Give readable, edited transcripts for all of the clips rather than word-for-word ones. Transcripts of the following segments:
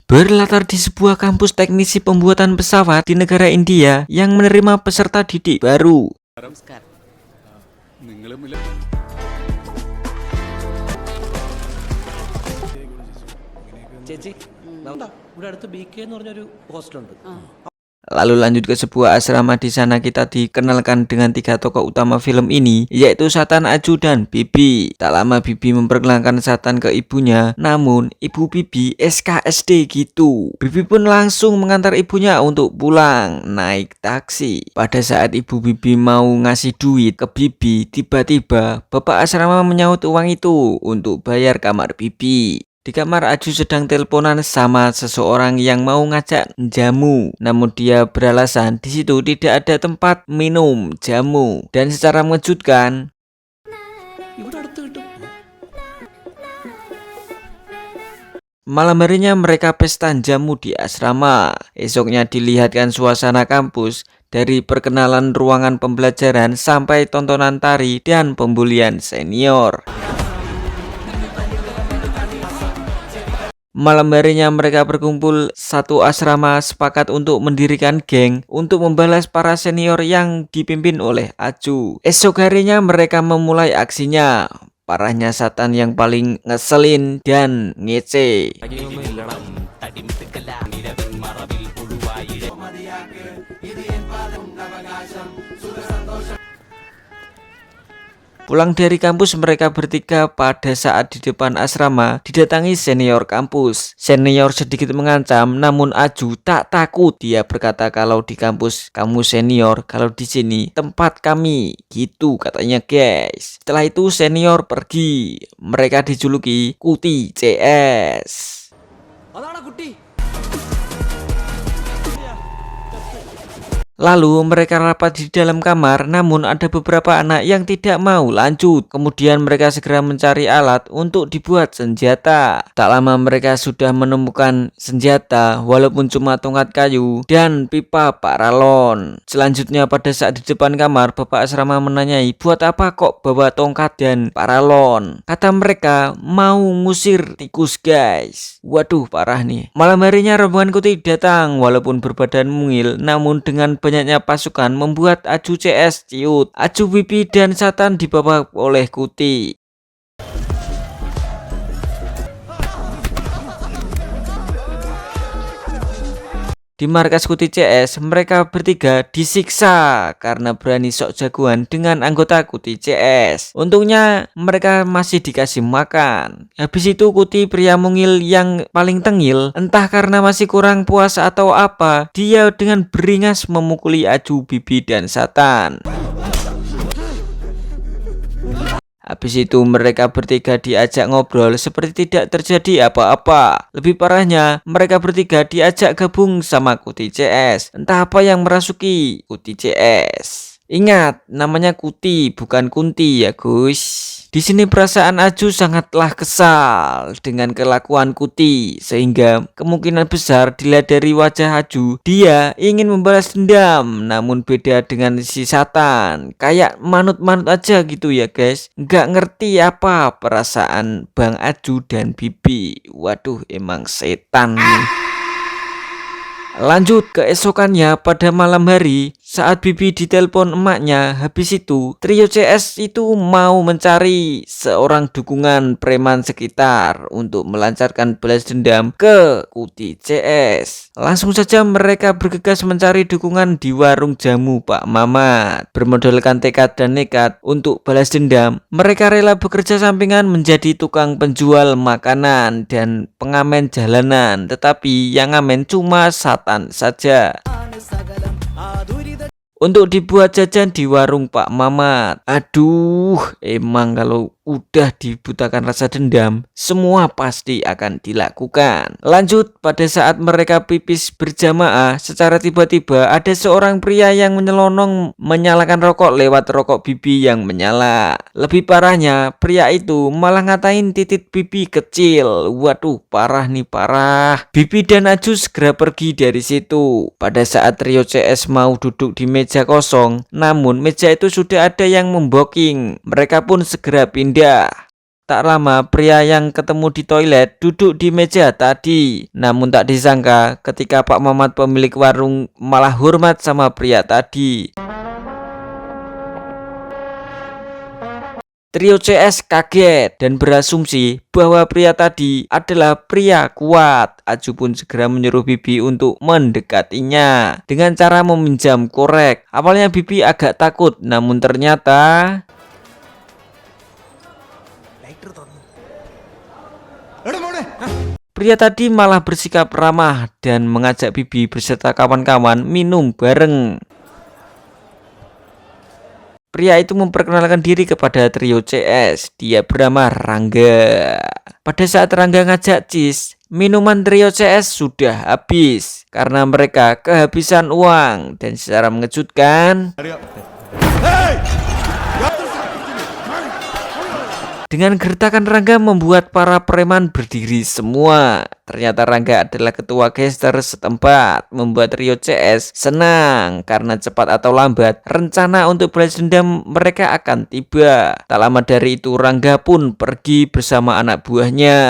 Berlatar di sebuah kampus teknisi pembuatan pesawat di negara India yang menerima peserta didik baru. ചേച്ചി ഇവിടെ അടുത്ത് BK എന്ന് പറഞ്ഞൊരു ഹോസ്റ്റലുണ്ട്. Lalu lanjut ke sebuah asrama. Di sana kita dikenalkan dengan 3 tokoh utama film ini, yaitu Satan, Aju, dan Bibi. Tak lama Bibi memperkenalkan Satan ke ibunya, namun ibu Bibi SKSD gitu. Bibi pun langsung mengantar ibunya untuk pulang naik taksi. Pada saat ibu Bibi mau ngasih duit ke Bibi, tiba-tiba bapak asrama menyaut uang itu untuk bayar kamar Bibi. Di kamar Aju sedang teleponan sama seseorang yang mau ngajak jamu, namun dia beralasan di situ tidak ada tempat minum jamu. Dan secara mengejutkan, ഇവിടെ അടുത്ത് കിട്ടും. malam harinya mereka pesta jamu di asrama. Esoknya dilihatkan suasana kampus, dari perkenalan ruangan pembelajaran sampai tontonan tari dan pembulian senior. Malam harinya mereka berkumpul satu asrama, sepakat untuk mendirikan geng untuk membalas para senior yang dipimpin oleh Aju. Esok harinya mereka memulai aksinya. Parahnya Satan yang paling ngeselin dan ngece. Pulang dari kampus, mereka bertiga pada saat di depan asrama didatangi senior kampus. Senior sedikit mengancam, namun Aju tak takut. Dia berkata kalau di kampus kamu senior, kalau di sini tempat kami. Gitu katanya guys. Setelah itu senior pergi. Mereka dijuluki Kuti CS. അതാണ് കുട്ടി. Lalu mereka rapat di dalam kamar, namun ada beberapa anak yang tidak mau lanjut. Kemudian mereka segera mencari alat untuk dibuat senjata. Tak lama mereka sudah menemukan senjata, walaupun cuma tongkat kayu dan pipa paralon. Selanjutnya pada saat di depan kamar, bapak asrama menanyai, buat apa kok bawa tongkat dan paralon? Kata mereka, mau ngusir tikus guys. Waduh, parah nih. Malam harinya rombongan Kuti datang, walaupun berbadan mungil, namun dengan banyaknya pasukan membuat Aju CS ciut. Aju, Bibi, dan Satan dibawa oleh Kuti. Di markas Kuti CS, mereka bertiga disiksa karena berani sok jagoan dengan anggota Kuti CS. Untungnya mereka masih dikasih makan. Habis itu Kuti, pria mungil yang paling tengil, entah karena masih kurang puas atau apa, dia dengan beringas memukuli Aju, Bibi, dan Satan. Habis itu mereka bertiga diajak ngobrol seperti tidak terjadi apa-apa. Lebih parahnya, mereka bertiga diajak gabung sama Kuti CS. Entah apa yang merasuki Kuti CS. Ingat, namanya Kuti bukan Kunti ya Gus. Di sini perasaan Aju sangatlah kesal dengan kelakuan Kuti, sehingga kemungkinan besar dilihat dari wajah Aju, dia ingin membalas dendam. Namun beda dengan si Satan, kayak manut-manut aja gitu ya guys. Nggak ngerti apa perasaan Bang Aju dan Bibi. Waduh, emang setan nih. Lanjut keesokannya pada malam hari, saat Bibi ditelepon emaknya. Habis itu trio CS itu mau mencari seorang dukungan preman sekitar untuk melancarkan balas dendam ke Kuti CS. Langsung saja mereka bergegas mencari dukungan di warung jamu Pak Mamat. Bermodalkan tekad dan nekat untuk balas dendam, mereka rela bekerja sampingan menjadi tukang penjual makanan dan pengamen jalanan. Tetapi yang ngamen cuma Satan saja. Untuk dibuat jajan di warung Pak Mamat. Aduh, emang kalau udah dibutakan rasa dendam, semua pasti akan dilakukan. Lanjut, pada saat mereka pipis berjamaah, secara tiba-tiba ada seorang pria yang menyelonong menyalakan rokok lewat rokok Bibi yang menyala. Lebih parahnya, pria itu malah ngatain titik Bibi kecil. Waduh, parah nih, parah. Bibi dan Aju segera pergi dari situ. Pada saat trio CS mau duduk di meja kosong, namun meja itu sudah ada yang memboking. Mereka pun segera pindah. Tak lama pria yang ketemu di toilet duduk di meja tadi. Namun tak disangka ketika Pak Mamat pemilik warung malah hormat sama pria tadi. Trio CS kaget dan berasumsi bahwa pria tadi adalah pria kuat. Aju pun segera menyuruh Bibi untuk mendekatinya dengan cara meminjam korek. Awalnya Bibi agak takut, namun ternyata pria tadi malah bersikap ramah dan mengajak Bibi beserta kawan-kawan minum bareng. Pria itu memperkenalkan diri kepada trio CS. Dia bernama Rangga. Pada saat Rangga ngajak Cis, minuman trio CS sudah habis karena mereka kehabisan uang. Dan secara mengejutkan, dengan gertakan Rangga membuat para preman berdiri semua. Ternyata Rangga adalah ketua gangster setempat, membuat trio CS senang karena cepat atau lambat rencana untuk balas dendam mereka akan tiba. Tak lama dari itu Rangga pun pergi bersama anak buahnya.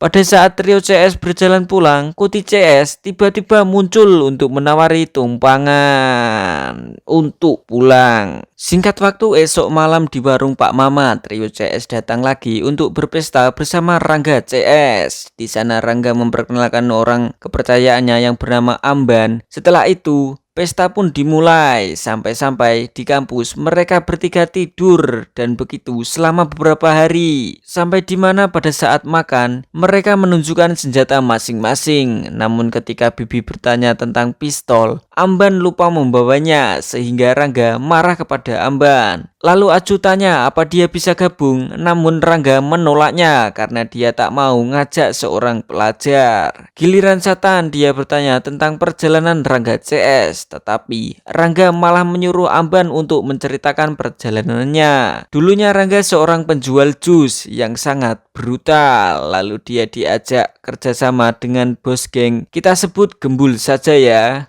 Pada saat trio CS berjalan pulang, Kuti CS tiba-tiba muncul untuk menawari tumpangan untuk pulang. Singkat waktu, esok malam di warung Pak Mamat, trio CS datang lagi untuk berpesta bersama Rangga CS. Di sana Rangga memperkenalkan orang kepercayaannya yang bernama Amban. Setelah itu, pesta pun dimulai. Sampai-sampai di kampus mereka bertiga tidur dan begitu selama beberapa hari. Sampai di mana pada saat makan mereka menunjukkan senjata masing-masing. Namun ketika Bibi bertanya tentang pistol, Amban lupa membawanya sehingga Rangga marah kepada Amban. Lalu Aju tanya apa dia bisa gabung, namun Rangga menolaknya karena dia tak mau ngajak seorang pelajar. Giliran Satan dia bertanya tentang perjalanan Rangga CS, tetapi Rangga malah menyuruh Amban untuk menceritakan perjalanannya. Dulunya Rangga seorang penjual jus yang sangat brutal, lalu dia diajak kerjasama dengan bos geng, kita sebut Gembul saja ya.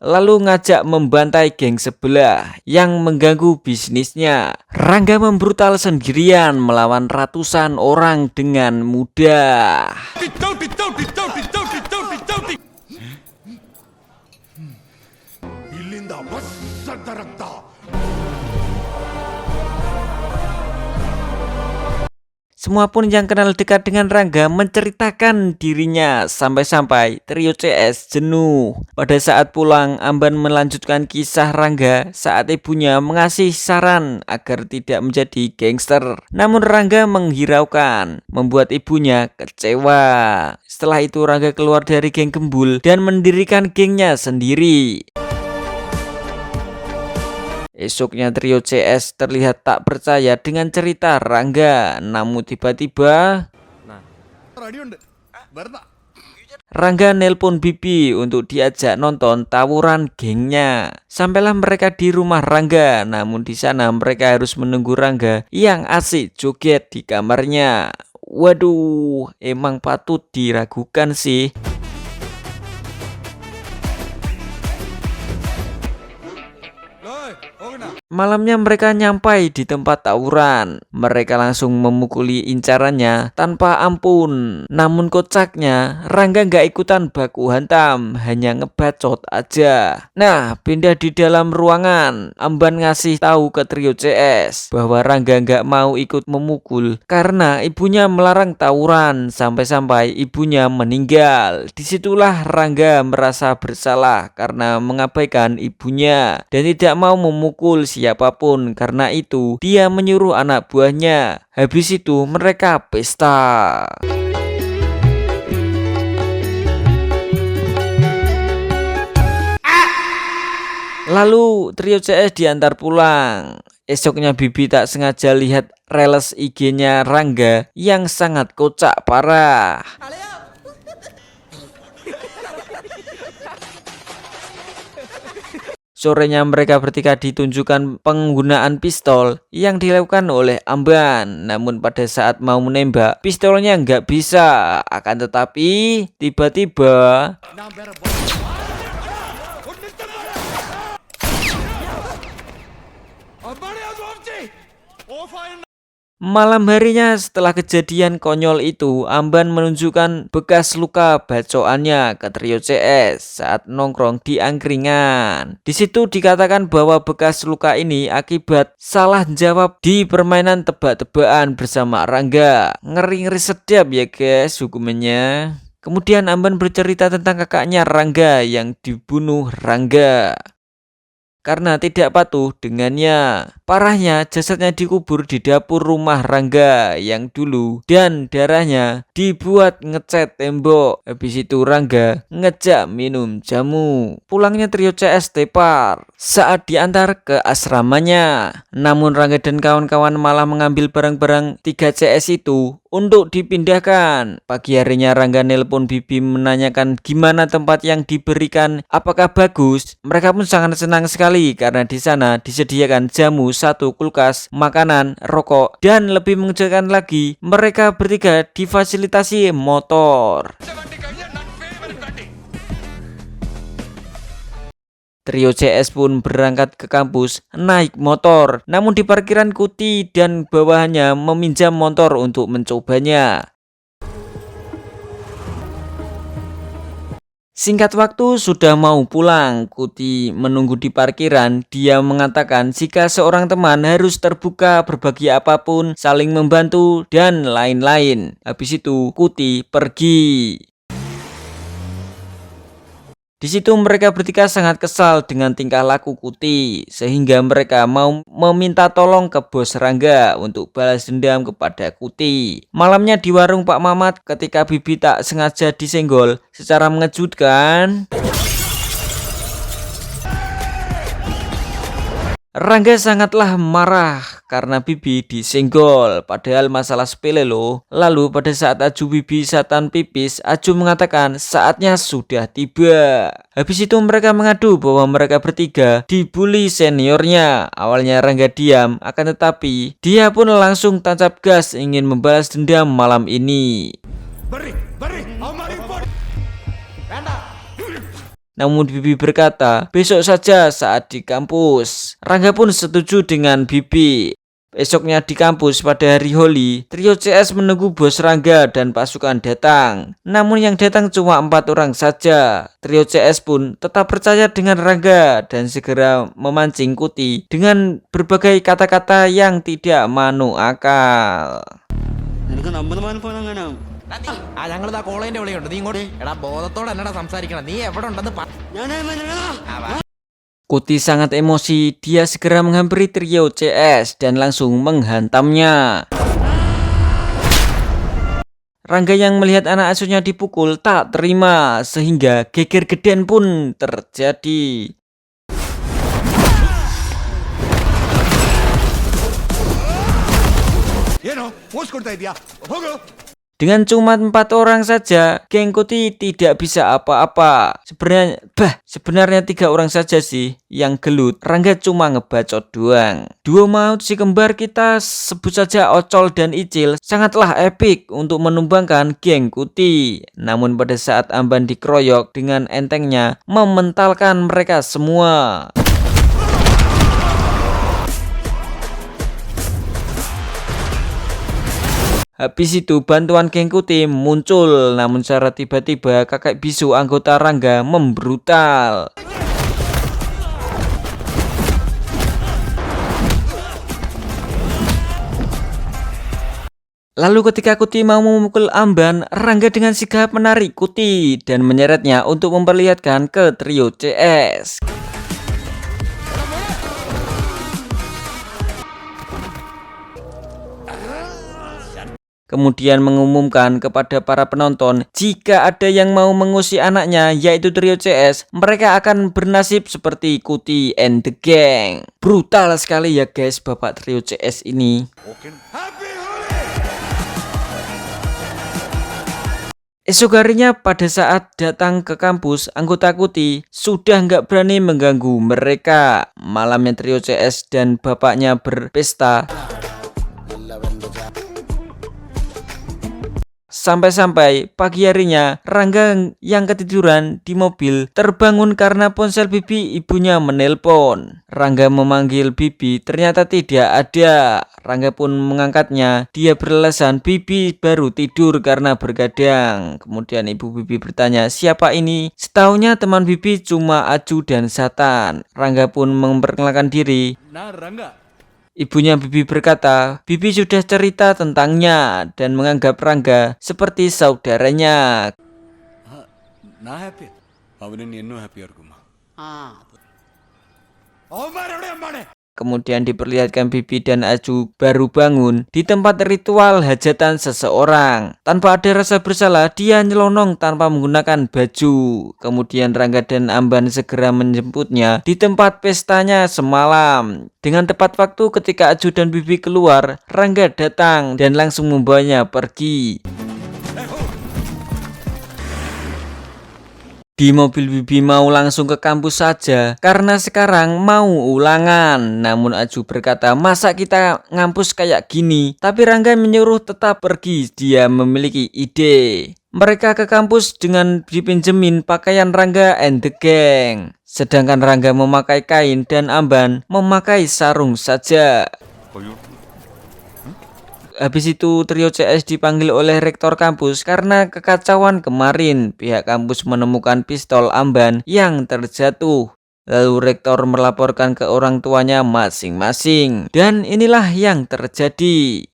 Lalu ngajak membantai geng sebelah yang mengganggu bisnisnya. Rangga membrutal sendirian melawan ratusan orang dengan mudah. Semua pun yang kenal dekat dengan Rangga menceritakan dirinya sampai-sampai trio CS jenuh. Pada saat pulang, Amban melanjutkan kisah Rangga saat ibunya mengasih saran agar tidak menjadi gangster. Namun Rangga menghiraukan, membuat ibunya kecewa. Setelah itu Rangga keluar dari geng Gembul dan mendirikan gengnya sendiri. Esoknya trio CS terlihat tak percaya dengan cerita Rangga. Namun tiba-tiba Rangga nelpon Bibi untuk diajak nonton tawuran gengnya. Sampailah mereka di rumah Rangga. Namun di sana mereka harus menunggu Rangga yang asik joget di kamarnya. Waduh, emang patut diragukan sih. Malamnya mereka nyampai di tempat tawuran. Mereka langsung memukuli incarannya tanpa ampun. Namun kocaknya Rangga gak ikutan baku hantam, hanya ngebacot aja. Nah, pindah di dalam ruangan, Amban ngasih tahu ke trio CS bahwa Rangga gak mau ikut memukul karena ibunya melarang tawuran sampai-sampai ibunya meninggal. Disitulah Rangga merasa bersalah karena mengabaikan ibunya dan tidak mau memukul siapapun. Karena itu dia menyuruh anak buahnya. Habis itu mereka pesta. Lalu trio CS diantar pulang. Esoknya Bibi tak sengaja lihat reels IG-nya Rangga yang sangat kocak parah. sorenya mereka bertiga ditunjukkan penggunaan pistol yang dilakukan oleh Amban. Namun pada saat mau menembak, pistolnya nggak bisa. Akan tetapi tiba-tiba malam harinya setelah kejadian konyol itu, Amban menunjukkan bekas luka bacoannya ke trio CS saat nongkrong di angkringan. Di situ dikatakan bahwa bekas luka ini akibat salah jawab di permainan tebak-tebakan bersama Rangga. Ngeri-ngeri sedap ya guys hukumannya. Kemudian Amban bercerita tentang kakaknya Rangga yang dibunuh Rangga karena tidak patuh dengannya. Parahnya jasadnya dikubur di dapur rumah Rangga yang dulu dan darahnya dibuat ngecat tembok. Habis itu Rangga ngejak minum jamu. Pulangnya trio CS tepar saat diantar ke asramanya. Namun Rangga dan kawan-kawan malah mengambil barang-barang 3 CS itu untuk dipindahkan. Pagi harinya Rangga nelpon Bibi menanyakan gimana tempat yang diberikan, apakah bagus. Mereka pun sangat senang sekali karena di sana disediakan jamu, 1 kulkas, makanan, rokok, dan lebih mengejutkan lagi, mereka bertiga difasilitasi motor. Trio CS pun berangkat ke kampus naik motor, namun di parkiran Kuti dan bawahannya meminjam motor untuk mencobanya. Singkat waktu sudah mau pulang, Kuti menunggu di parkiran. Dia mengatakan jika seorang teman harus terbuka berbagi apapun, saling membantu, dan lain-lain. Habis itu Kuti pergi. Di situ mereka bertiga sangat kesal dengan tingkah laku Kuti, sehingga mereka mau meminta tolong ke bos Rangga untuk balas dendam kepada Kuti. Malamnya di warung Pak Mamat, ketika Bibi tak sengaja disenggol secara mengejutkan, Rangga sangatlah marah karena Bibi disenggol, padahal masalah sepele loh. Lalu pada saat Aju Bibi satan pipis, Aju mengatakan saatnya sudah tiba. Habis itu mereka mengadu bahwa mereka bertiga dibully seniornya. Awalnya Rangga diam, akan tetapi dia pun langsung tancap gas ingin membalas dendam malam ini. Namun Bibi berkata, besok saja saat di kampus. Rangga pun setuju dengan Bibi. Esoknya di kampus pada hari Holi, trio CS menunggu bos Rangga dan pasukan datang. Namun yang datang cuma 4 orang saja. Trio CS pun tetap percaya dengan Rangga dan segera memancing Kuti dengan berbagai kata-kata yang tidak masuk akal. ഞങ്ങളിതാ കോളേജിന്റെ വിളിയുണ്ട് നീ ഇങ്ങോട്ട് എടാ ബോധത്തോടെ എന്നടാ സംസാരിക്കണം നീ എവിടെ ഉണ്ടെന്ന് Kuti sangat emosi, dia segera menghampiri trio CS dan langsung menghantamnya. Rangga yang melihat anak asuhnya dipukul tak terima sehingga geger gedean pun terjadi. Dengan cuma 4 orang saja, geng Kuti tidak bisa apa-apa. Sebenarnya 3 orang saja sih yang gelut. Rangga cuma ngebacot doang. Duo maut si kembar kita, sebut saja Ocol dan Icil, sangatlah epik untuk menumbangkan geng Kuti. Namun pada saat Amban dikeroyok, dengan entengnya mementalkan mereka semua. Habis itu bantuan geng Kuti muncul, namun secara tiba-tiba kakek bisu anggota Rangga membrutal. Lalu ketika Kuti mau memukul Amban, Rangga dengan sigap menarik Kuti dan menyeretnya untuk memperlihatkan ke trio CS. Kemudian mengumumkan kepada para penonton jika ada yang mau mengusir anaknya yaitu trio CS, mereka akan bernasib seperti Kuti and the Gang. Brutal sekali ya guys bapak trio CS ini. Esok harinya pada saat datang ke kampus, anggota Kuti sudah nggak berani mengganggu mereka. Malamnya trio CS dan bapaknya berpesta. Sampai-sampai pagi harinya Rangga yang ketiduran di mobil terbangun karena ponsel Bibi ibunya menelpon. Rangga memanggil Bibi, ternyata tidak ada. Rangga pun mengangkatnya. Dia beralasan Bibi baru tidur karena bergadang. Kemudian ibu Bibi bertanya, siapa ini? Setahunya teman Bibi cuma Aju dan Satan. Rangga pun memperkenalkan diri. Nah, Rangga. Ibunya Bibi berkata, Bibi sudah cerita tentangnya dan menganggap Rangga seperti saudaranya. ನಾ ಹ್ಯಾಪಿ ಅವನು ಇನ್ನೂ ಹ್ಯಾಪಿ ಅವ್ರಿಗಮ್ಮ Kemudian diperlihatkan Bibi dan Aju baru bangun di tempat ritual hajatan seseorang. Tanpa ada rasa bersalah, dia nyelonong tanpa menggunakan baju. Kemudian Rangga dan Amban segera menjemputnya di tempat pestanya semalam. Dengan tepat waktu ketika Aju dan Bibi keluar, Rangga datang dan langsung membawanya pergi. Di mobil Bibi mau langsung ke kampus saja karena sekarang mau ulangan. Namun Aju berkata, masa kita ngampus kayak gini? Tapi Rangga menyuruh tetap pergi. Dia memiliki ide. Mereka ke kampus dengan dipinjemin pakaian Rangga and the gang. Sedangkan Rangga memakai kain dan Amban memakai sarung saja. Habis itu trio CS dipanggil oleh rektor kampus karena kekacauan kemarin. Pihak kampus menemukan pistol Amban yang terjatuh. Lalu rektor melaporkan ke orang tuanya masing-masing. Dan inilah yang terjadi.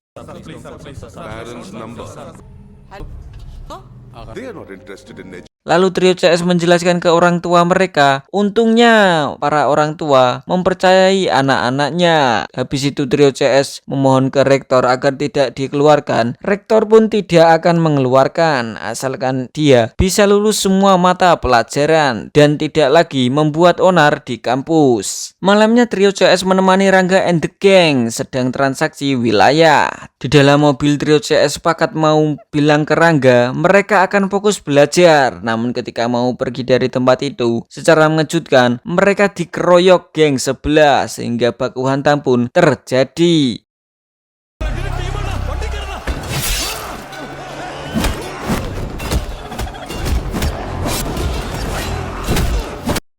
Lalu trio CS menjelaskan ke orang tua mereka. Untungnya para orang tua mempercayai anak-anaknya. Habis itu trio CS memohon ke rektor agar tidak dikeluarkan. Rektor pun tidak akan mengeluarkan asalkan dia bisa lulus semua mata pelajaran dan tidak lagi membuat onar di kampus. Malamnya trio CS menemani Rangga and the gang sedang transaksi wilayah. Di dalam mobil trio CS sepakat mau bilang ke Rangga mereka akan fokus belajar. Namun ketika mau pergi dari tempat itu, secara mengejutkan mereka dikeroyok geng sebelah sehingga baku hantam pun terjadi.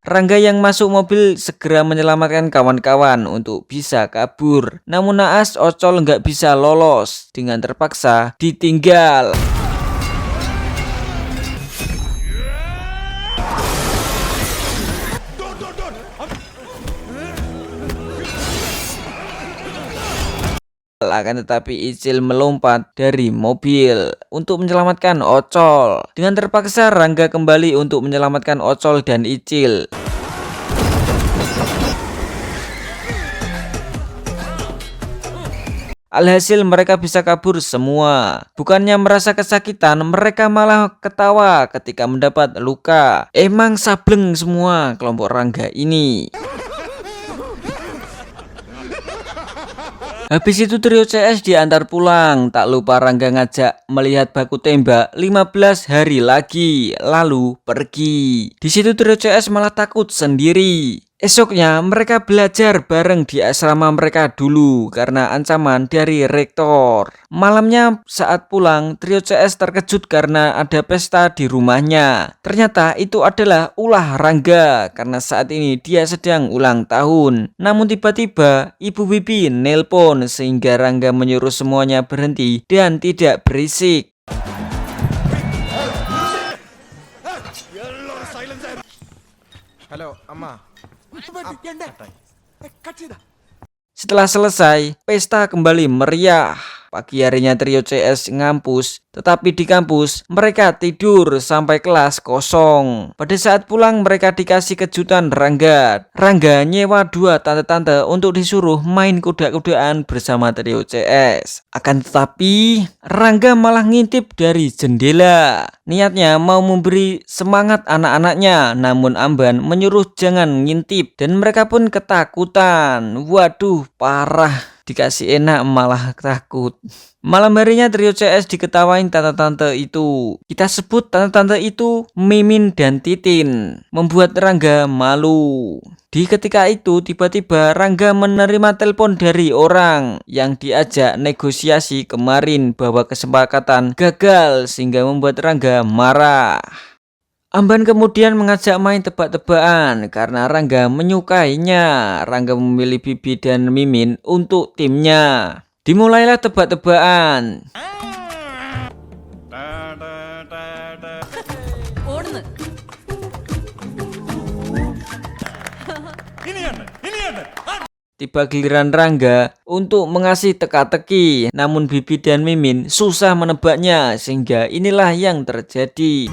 Rangga yang masuk mobil segera menyelamatkan kawan-kawan untuk bisa kabur. Namun naas Ocol nggak bisa lolos dengan terpaksa ditinggal. Akan tetapi Icil melompat dari mobil untuk menyelamatkan Ocol. Dengan terpaksa Rangga kembali untuk menyelamatkan Ocol dan Icil. Alhasil mereka bisa kabur semua. Bukannya merasa kesakitan, mereka malah ketawa ketika mendapat luka. Emang sableng semua kelompok Rangga ini. Habis itu trio CS diantar pulang. Tak lupa Rangga ngajak melihat baku tembak 15 hari lagi, lalu pergi. Di situ trio CS malah takut sendiri. Esoknya mereka belajar bareng di asrama mereka dulu karena ancaman dari rektor. Malamnya saat pulang, trio CS terkejut karena ada pesta di rumahnya. Ternyata itu adalah ulah Rangga karena saat ini dia sedang ulang tahun. Namun tiba-tiba Ibu Bibi nelpon sehingga Rangga menyuruh semuanya berhenti dan tidak berisik. Halo, Amma. Setelah selesai, pesta kembali meriah. Pagi harinya trio CS ngampus, tetapi di kampus mereka tidur sampai kelas kosong. Pada saat pulang mereka dikasih kejutan Rangga. Rangga nyewa 2 tante-tante untuk disuruh main kuda-kudaan bersama trio CS. Akan tetapi Rangga malah ngintip dari jendela. Niatnya mau memberi semangat anak-anaknya, namun Amban menyuruh jangan ngintip dan mereka pun ketakutan. Waduh, parah. Dikasih enak malah takut. Malam harinya trio CS diketawain tante-tante itu. Kita sebut tante-tante itu Mimin dan Titin, membuat Rangga malu. Di ketika itu tiba-tiba Rangga menerima telepon dari orang yang diajak negosiasi kemarin bahwa kesepakatan gagal sehingga membuat Rangga marah. Amban kemudian mengajak main tebak-tebakan karena Rangga menyukainya. Rangga memilih Bibi dan Mimin untuk timnya. Dimulailah tebak-tebakan. Tiba giliran Rangga untuk mengasih teka-teki, namun Bibi dan Mimin susah menebaknya sehingga inilah yang terjadi.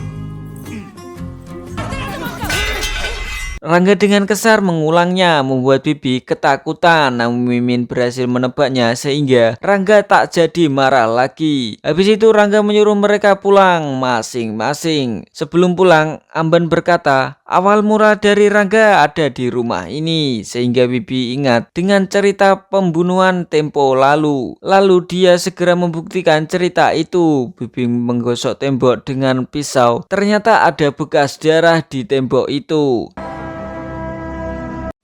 Rangga dengan kesar mengulangnya, membuat Bibi ketakutan, namun Mimin berhasil menebaknya sehingga Rangga tak jadi marah lagi. Habis itu Rangga menyuruh mereka pulang masing-masing. Sebelum pulang, Amban berkata, awal mula dari Rangga ada di rumah ini, sehingga Bibi ingat dengan cerita pembunuhan tempo lalu. Lalu dia segera membuktikan cerita itu. Bibi menggosok tembok dengan pisau. Ternyata ada bekas darah di tembok itu.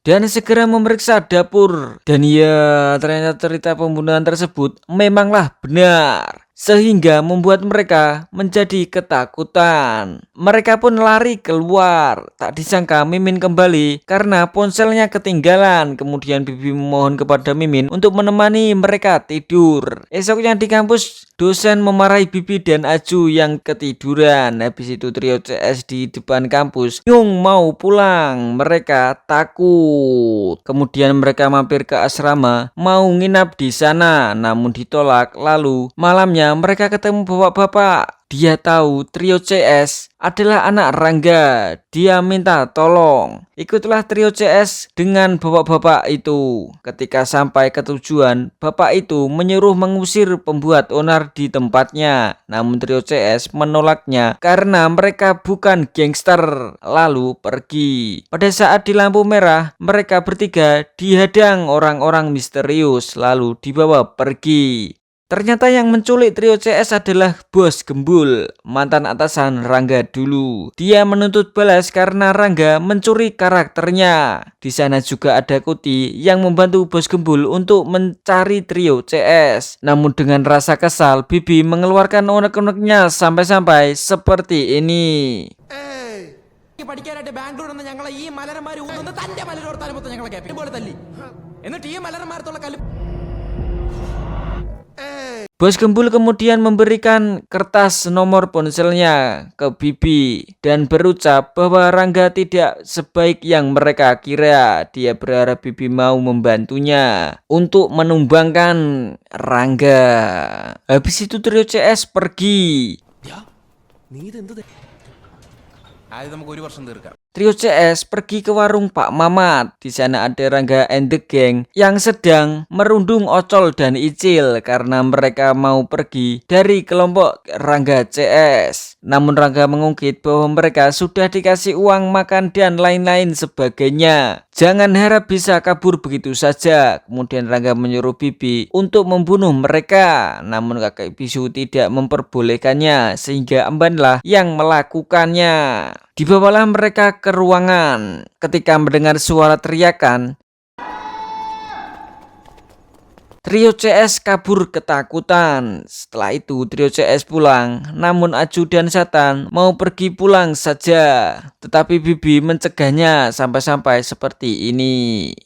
Dan segera memeriksa dapur. Dan ya, ternyata cerita pembunuhan tersebut memanglah benar. Sehingga membuat mereka menjadi ketakutan. Mereka pun lari keluar. Tak disangka Mimin kembali karena ponselnya ketinggalan. Kemudian Bibi memohon kepada Mimin untuk menemani mereka tidur. Esoknya di kampus, dosen memarahi Bibi dan Aju yang ketiduran. Habis itu trio CS di depan kampus Yung mau pulang. Mereka takut. Kemudian mereka mampir ke asrama, mau nginap di sana, namun ditolak. Lalu malamnya mereka ketemu bapak-bapak. Dia tahu trio CS adalah anak Rangga. Dia minta tolong. Ikutlah trio CS dengan bapak-bapak itu. Ketika sampai ke tujuan, bapak itu menyuruh mengusir pembuat onar di tempatnya. Namun trio CS menolaknya karena mereka bukan gangster. Lalu pergi. Pada saat di lampu merah, mereka bertiga dihadang orang-orang misterius lalu dibawa pergi. Ternyata yang menculik trio CS adalah Bos Gembul, mantan atasan Rangga dulu. Dia menuntut balas karena Rangga mencuri karakternya. Di sana juga ada Kuti yang membantu Bos Gembul untuk mencari trio CS. Namun dengan rasa kesal, Bibi mengeluarkan unek-uneknya sampai-sampai seperti ini. പഠിക്കാനായിട്ട് ബാംഗ്ലൂർ നിന്ന് ഞങ്ങളെ ഈ മലരന്മാർ ഊന്നുന്ന തന്റെ മലരോർത്താലും മൊത്തം ഞങ്ങളെ ക്യാപ്റ്റൻ പോലെ തല്ലി എന്നിട്ട് ഈ മലരന്മാരത്തുള്ള കല്ല്. Bos Gembul kemudian memberikan kertas nomor ponselnya ke Bibi dan berucap bahwa Rangga tidak sebaik yang mereka kira. Dia berharap Bibi mau membantunya untuk menumbangkan Rangga. Habis itu trio CS pergi. ആദ്യം നമുക്ക് ഒരു വർഷം തീർക്കാം. Trio CS pergi ke warung Pak Mamat. Di sana ada Rangga and the Gang yang sedang merundung Ocol dan Icil karena mereka mau pergi dari kelompok Rangga CS. Namun Rangga mengungkit bahwa mereka sudah dikasih uang makan dan lain-lain sebagainya. Jangan harap bisa kabur begitu saja. Kemudian Rangga menyuruh Bibi untuk membunuh mereka. Namun kakek bisu tidak memperbolehkannya sehingga Ambanlah yang melakukannya. Dibawalah mereka ke ruangan. Ketika mendengar suara teriakan, trio CS kabur ketakutan. Setelah itu trio CS pulang. Namun Aju dan Satan mau pergi pulang saja. Tetapi Bibi mencegahnya sampai-sampai seperti ini.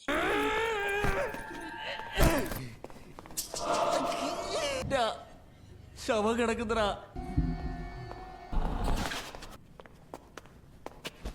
ശവ കിടക്കുന്നടാ.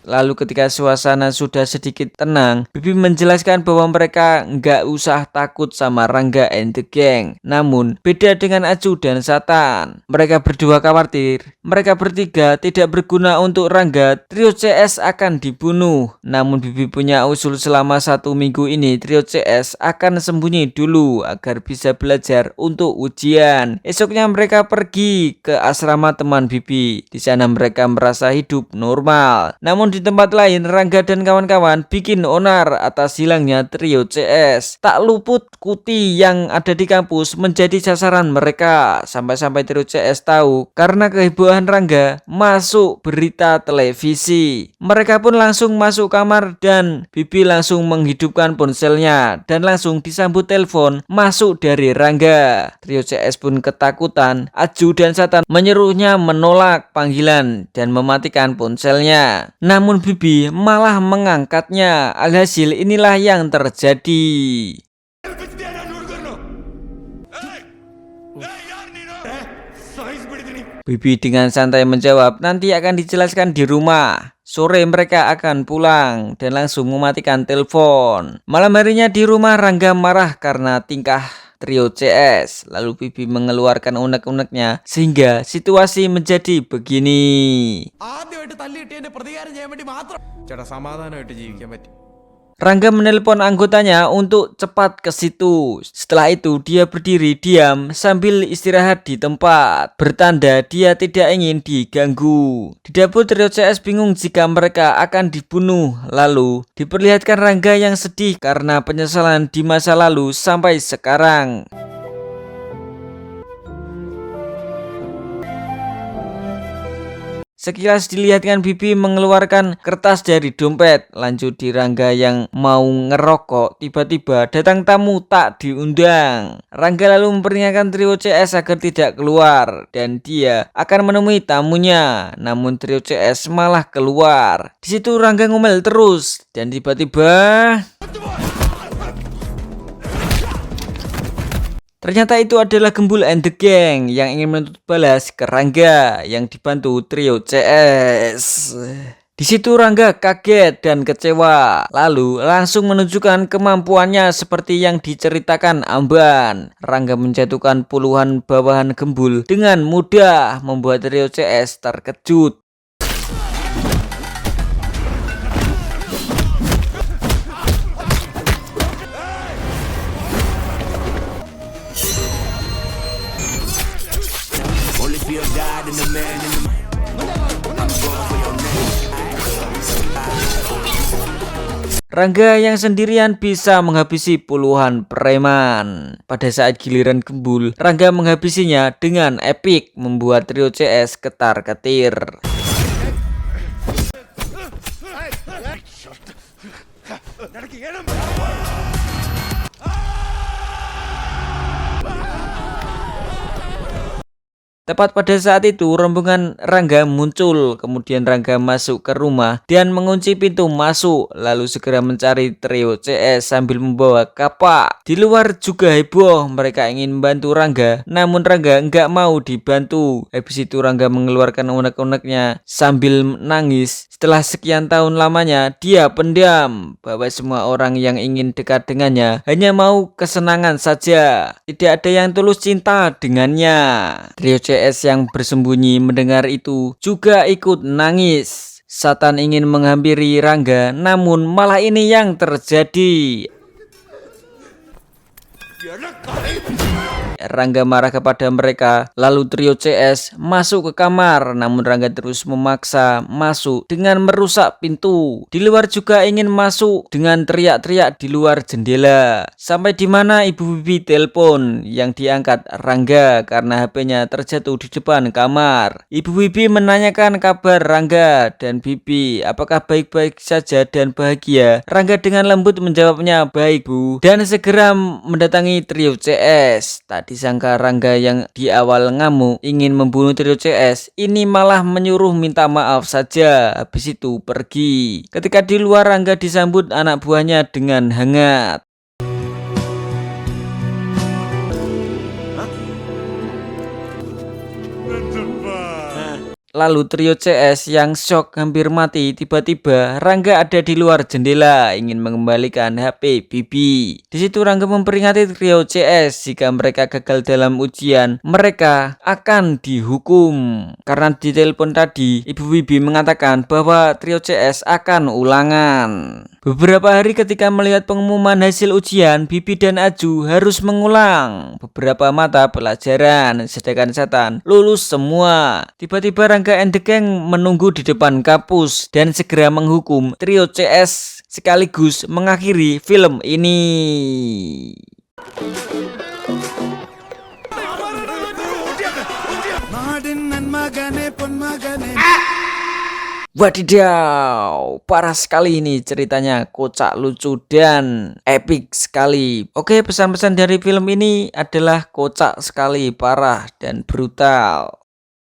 Lalu ketika suasana sudah sedikit tenang, Bibi menjelaskan bahwa mereka nggak usah takut sama Rangga and the Gang. Namun beda dengan Aju dan Satan. Mereka berdua khawatir mereka bertiga tidak berguna untuk Rangga. Trio CS akan dibunuh. Namun Bibi punya usul selama 1 minggu ini trio CS akan sembunyi dulu agar bisa belajar untuk ujian. Esoknya mereka pergi ke asrama teman Bibi. Di sana mereka merasa hidup normal. Namun di di tempat lain, Rangga dan kawan-kawan bikin onar atas hilangnya trio CS. Tak luput Kuti yang ada di kampus menjadi sasaran mereka. Sampai-sampai trio CS tahu karena kehebohan Rangga masuk berita televisi. Mereka pun langsung masuk kamar dan Bibi langsung menghidupkan ponselnya dan langsung disambut telepon masuk dari Rangga. Trio CS pun ketakutan. Aju dan Satan menyuruhnya menolak panggilan dan mematikan ponselnya. Namun Bibi malah mengangkatnya. Alhasil inilah yang terjadi. Bibi dengan santai menjawab, nanti akan dijelaskan di rumah. Sore mereka akan pulang dan langsung mematikan telepon. Malam harinya di rumah Rangga marah karena tingkah trio CS. Lalu Bibi mengeluarkan unek-uneknya sehingga situasi menjadi begini. ആദ്യമായിട്ട് തല്ലിയിട്ടതിന്റെ പ്രതികാരം ചെയ്യാൻ വേണ്ടി മാത്രം ചേട്ടാ സമാധാനമായിട്ട് ജീവിക്കാൻ പറ്റി. Rangga menelpon anggotanya untuk cepat ke situ. Setelah itu dia berdiri diam sambil istirahat di tempat. Bertanda dia tidak ingin diganggu. Di dapur trio CS bingung jika mereka akan dibunuh. Lalu diperlihatkan Rangga yang sedih karena penyesalan di masa lalu sampai sekarang. Sekilas dilihatkan Bibi mengeluarkan kertas dari dompet. Lanjut di Rangga yang mau ngerokok. Tiba-tiba datang tamu tak diundang. Rangga lalu memperingatkan trio CS agar tidak keluar dan dia akan menemui tamunya. Namun trio CS malah keluar. Di situ Rangga ngomel terus dan tiba-tiba ternyata itu adalah Gembul and the Gang yang ingin menuntut balas ke Rangga yang dibantu trio CS. Di situ Rangga kaget dan kecewa, lalu langsung menunjukkan kemampuannya seperti yang diceritakan Amban. Rangga menjatuhkan puluhan bawahan Gembul dengan mudah, membuat trio CS terkejut. Rangga yang sendirian bisa menghabisi puluhan preman. Pada saat giliran Gembul, Rangga menghabisinya dengan epik, membuat trio CS ketar-ketir. Tepat pada saat itu rombongan Rangga muncul, kemudian Rangga masuk ke rumah dan mengunci pintu masuk, lalu segera mencari trio CS sambil membawa kapak. Di luar juga heboh, mereka ingin membantu Rangga, namun Rangga enggak mau dibantu. Habis itu Rangga mengeluarkan unek-uneknya sambil nangis. Setelah sekian tahun lamanya, dia pendam bahwa semua orang yang ingin dekat dengannya hanya mau kesenangan saja. Tidak ada yang tulus cinta dengannya. Trio CS yang bersembunyi mendengar itu juga ikut nangis. Satan ingin menghampiri Rangga, namun malah ini yang terjadi. Rangga marah kepada mereka, lalu trio CS masuk ke kamar, namun Rangga terus memaksa masuk dengan merusak pintu. Di luar juga ingin masuk dengan teriak-teriak di luar jendela. Sampai di mana Ibu Bibi telepon, yang diangkat Rangga karena HP-nya terjatuh di depan kamar. Ibu Bibi menanyakan kabar Rangga dan Bibi, apakah baik-baik saja dan bahagia. Rangga dengan lembut menjawabnya, baik Bu, dan segera mendatangi trio CS. Tak disangka Rangga yang di awal ngamuk ingin membunuh trio CS, ini malah menyuruh minta maaf saja, habis itu pergi. Ketika di luar Rangga disambut anak buahnya dengan hangat. Lalu trio CS yang shock hampir mati, tiba-tiba Rangga ada di luar jendela ingin mengembalikan HP Bibi. Di situ Rangga memperingati trio CS jika mereka gagal dalam ujian, mereka akan dihukum. Karena di telepon tadi, Ibu Bibi mengatakan bahwa trio CS akan ulangan. Beberapa hari ketika melihat pengumuman hasil ujian, Bibi dan Aju harus mengulang beberapa mata pelajaran, sedangkan Setan lulus semua. Tiba-tiba Rangga and the Gang menunggu di depan kampus dan segera menghukum trio CS sekaligus mengakhiri film ini. Wadidaw, parah sekali ini ceritanya, kocak, lucu, dan epic sekali. Oke, pesan-pesan dari film ini adalah kocak sekali, parah, dan brutal.